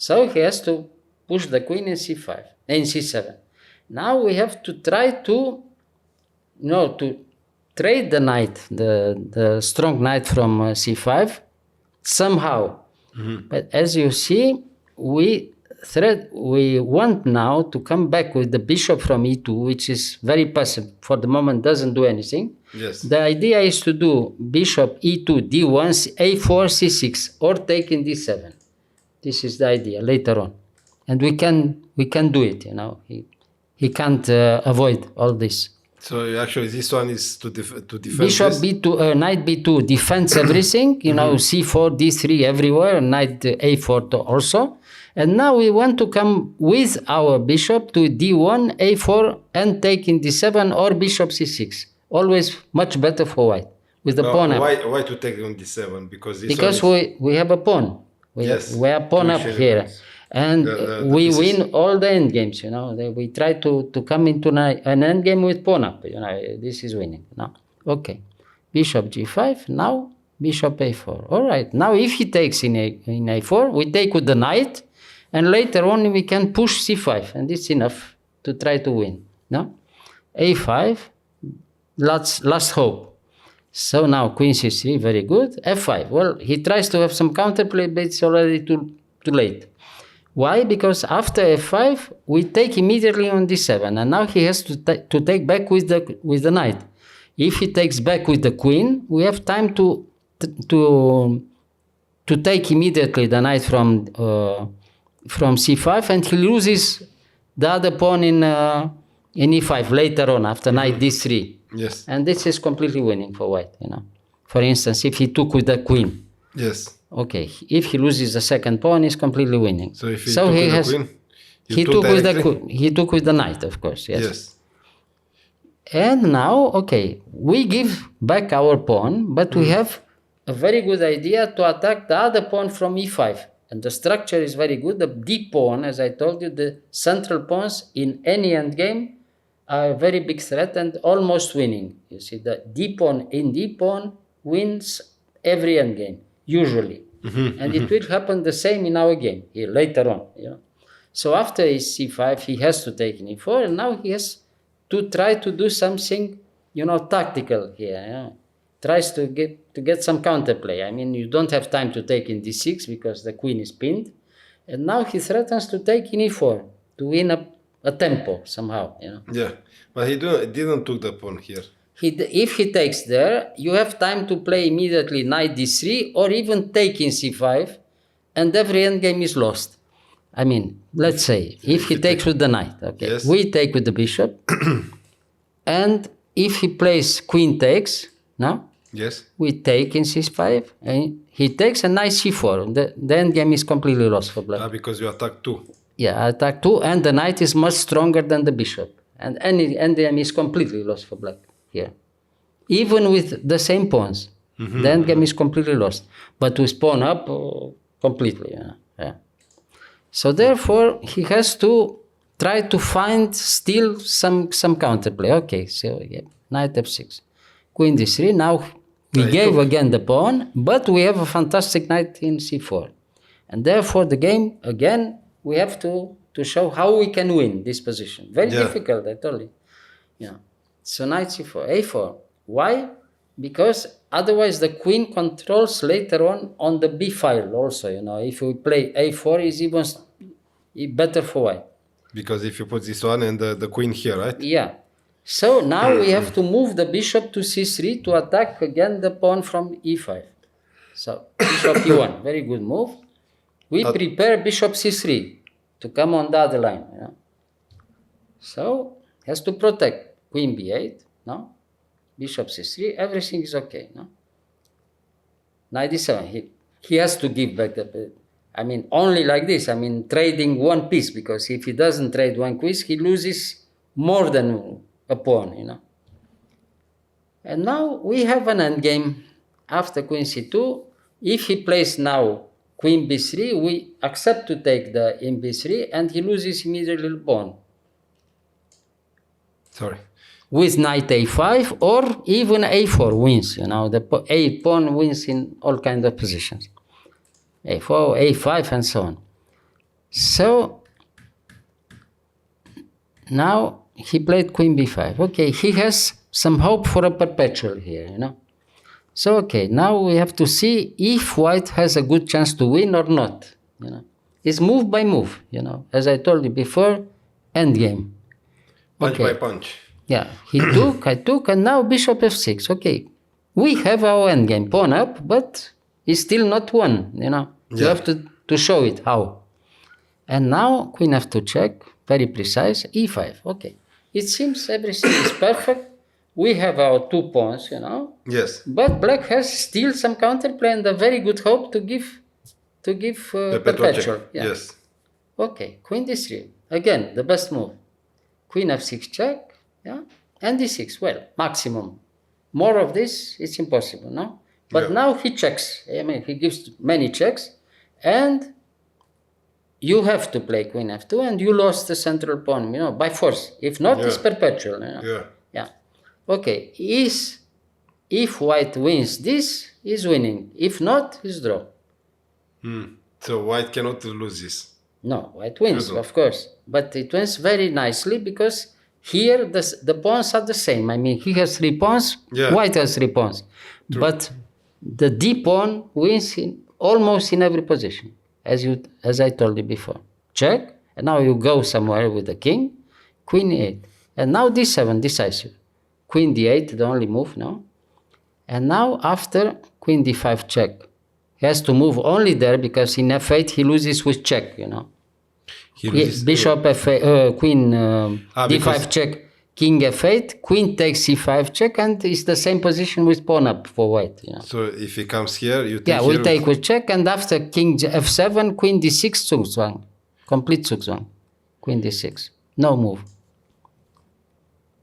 So he has to push the queen in c5, in c7. Now we have to try to trade the knight, the strong knight from c5 somehow. But as you see, we want now to come back with the bishop from e2, which is very passive. For the moment, doesn't do anything. Yes. The idea is to do bishop e2, d1, a4, c6, or take in d7. This is the idea later on. And we can do it, He can't avoid all this. So actually this one is to defend Bishop this. b2, knight b2 defends everything, c4, d3 everywhere, knight a4 also. And now we want to come with our bishop to d1, a4, and take in d7 or bishop c6. Always much better for white with the pawn up. Why to take on d7? Because we have a pawn. We have pawn up here. And we win all the endgames, We try to come into an endgame with pawn up, This is winning. Now, okay. Bishop g5, now bishop a4. All right. Now if he takes in a4, we take with the knight, and later on we can push c5, and it's enough to try to win. No? a5, last hope. So now queen c3, very good. f5. Well, he tries to have some counterplay, but it's already too late. Why? Because after f5, we take immediately on d7, and now he has to take back with the knight. If he takes back with the queen, we have time to take immediately the knight from c5, and he loses the other pawn in e5 later on after knight d3. Yes. And this is completely winning for white. For instance, if he took with the queen. Yes. Okay, if he loses the second pawn, he's completely winning. So if he took with the queen, he took with the knight, of course. Yes. And now, okay, we give back our pawn, but we have a very good idea to attack the other pawn from e5. And the structure is very good. The d pawn, as I told you, the central pawns in any endgame are a very big threat and almost winning. You see, the d pawn in d pawn wins every endgame. Usually. And it will happen the same in our game here later on. So after his c5, he has to take in e4, and now he has to try to do something, tactical here. Tries to get some counterplay. I mean, you don't have time to take in d6 because the queen is pinned, and now he threatens to take in e4 to win a tempo somehow. Yeah, but he didn't took the pawn here. If he takes there, you have time to play immediately knight d3 or even take in c5, and every endgame is lost. I mean, let's say, if he takes with the knight, okay, yes. We take with the bishop, and if he plays queen takes, no? Yes. We take in c5, and he takes a knight c4. The endgame is completely lost for black. Because you attack 2. Yeah, attack 2, and the knight is much stronger than the bishop. And any endgame is completely lost for black. Here, even with the same pawns, the endgame is completely lost. But with pawn up, completely. Yeah. So therefore, he has to try to find still some counterplay. Okay, so knight f6, queen d3. Now we gave again the pawn, but we have a fantastic knight in c4, and therefore the game again we have to show how we can win this position. Very difficult, I told you. Yeah. So knight c4, a4. Why? Because otherwise the queen controls later on the b file also. If we play a4, is even better for white. Because if you put this one and the queen here, right? Yeah. So now we have to move the bishop to c3 to attack again the pawn from e5. So bishop e1, very good move. We prepare bishop c3 to come on the other line. So has to protect. Queen b8, no? Bishop c3, everything is okay, no? Knight d7, he has to give back the... I mean, only like this, trading one piece, because if he doesn't trade one piece, he loses more than a pawn, And now we have an endgame after queen c2. If he plays now queen b3, we accept to take the in b3, and he loses immediately the pawn. Sorry. With knight a5 or even a4 wins, the a pawn wins in all kinds of positions. a4, a5, and so on. So now he played queen b5. Okay, he has some hope for a perpetual here, you know. So okay, now we have to see if white has a good chance to win or not, you know. It's move by move, you know. As I told you before, end game. Punch Okay. by punch. Yeah, he took, I took, and now bishop f6. Okay, we have our endgame, pawn up, but it's still not won, you know. You have to show it how. And now queen f2 check, very precise, e5. Okay, it seems everything is perfect. We have our 2 pawns, you know. Yes. But black has still some counterplay and a very good hope to give perpetual. Yeah. Yes. Okay, queen d3. Again, the best move. Queen f6 check. Yeah, and d6, well, maximum. More of this, it's impossible, no? But now he checks. I mean, he gives many checks, and you have to play queen f2, and you lost the central pawn, you know, by force. If not, it's perpetual, you know? Yeah. Okay, if white wins this, is winning. If not, is draw. So white cannot lose this. No, white wins, of course. But it wins very nicely because here the pawns are the same. I mean, he has 3 pawns, white has 3 pawns. True. But the d pawn wins almost in every position, as I told you before. Check, and now you go somewhere with the king, queen e8. And now d7, decisive. Queen d8, the only move now. And now after queen d5 check. He has to move only there because in f8 he loses with check, you know. Bishop f8, queen d5 check, king f8, queen takes c5 check, and it's the same position with pawn up for white. You know? So if he comes here, you take yeah, we take with check, and after king f7, queen d6, zugzwang, complete zugzwang, queen d6, no move.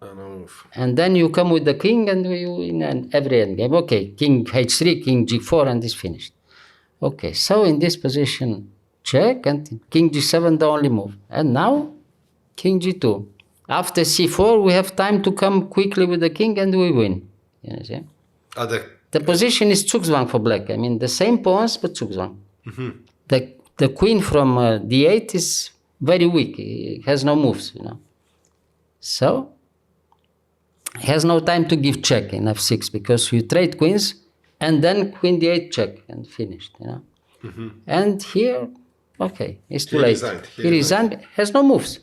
No move. And then you come with the king, and you win every endgame. Okay, king h3, king g4, and it's finished. Okay, so in this position, check, and king g7 the only move. And now, king g2. After c4, we have time to come quickly with the king, and we win. You see? The position is zugzwang for black. I mean, the same pawns, but zugzwang. The queen from d8 is very weak. It has no moves, you know. So, he has no time to give check in f6 because you trade queens, and then queen d8 check, and finished, you know. And here, okay, it's too late. He resigned, has no moves.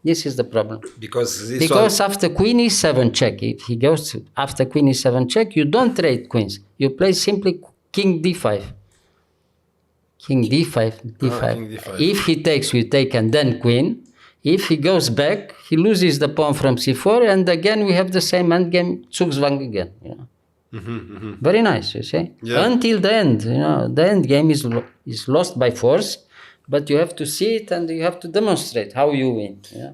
This is the problem. Because after queen e7 check, if he goes after queen e7 check, you don't trade queens. You play simply king d5. King d5, d5. King d5. If he takes, you take, and then queen. If he goes back, he loses the pawn from c4, and again we have the same endgame, zugzwang again, you know. Very nice, you see. Yeah. Until the end, you know, the end game is lost by force, but you have to see it and you have to demonstrate how you win. Yeah.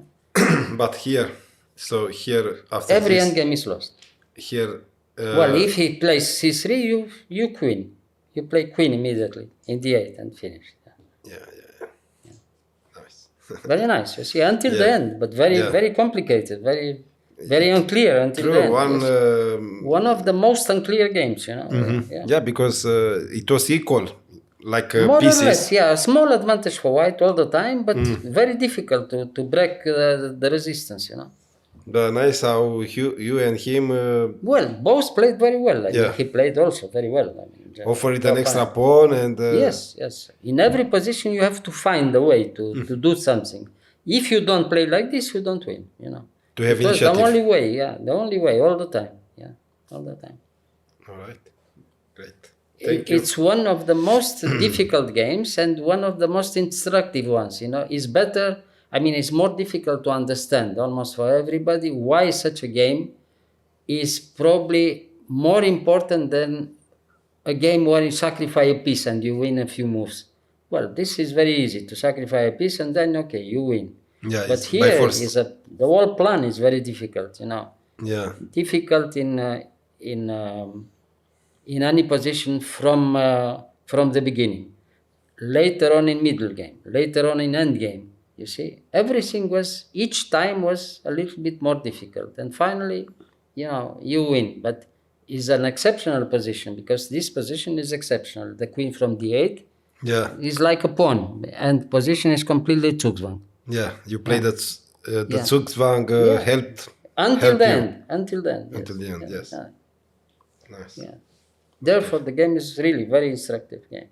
But here, so here after every end game is lost. Here. Well, if he plays c3, you queen. You play queen immediately in d8 and finish. Yeah. Nice. Very nice, you see, until the end, but very complicated, very unclear until the end. One of the most unclear games, you know. Yeah, because it was equal, like more pieces. Or less, yeah, a small advantage for white all the time, but very difficult to break the resistance, you know. The nice how you and him. Well, both played very well. I mean, he played also very well. I mean, offered an extra pawn and. Yes. In every position, you have to find a way to do something. If you don't play like this, you don't win. You know. To have initiative. The only way, the only way, all the time. Yeah, all the time. All right, great. Thank you. It's one of the most difficult games and one of the most instructive ones. You know, it's better. I mean, it's more difficult to understand almost for everybody why such a game is probably more important than a game where you sacrifice a piece and you win a few moves. Well, this is very easy to sacrifice a piece and then, okay, you win. Yeah, but here the whole plan is very difficult, you know. Yeah. Difficult in any position from the beginning. Later on in middle game, later on in end game. You see, everything each time was a little bit more difficult. And finally, you know, you win. But it's an exceptional position because this position is exceptional. The queen from d8 Yeah, It's like a pawn, and position is completely zugzwang. yeah. You play that the Yeah. Zugzwang Yeah. helped Until help the you end. Until the end. Yes. until the end. Yeah. Yes, Yeah. nice. Yeah. Therefore, the game is really very instructive game.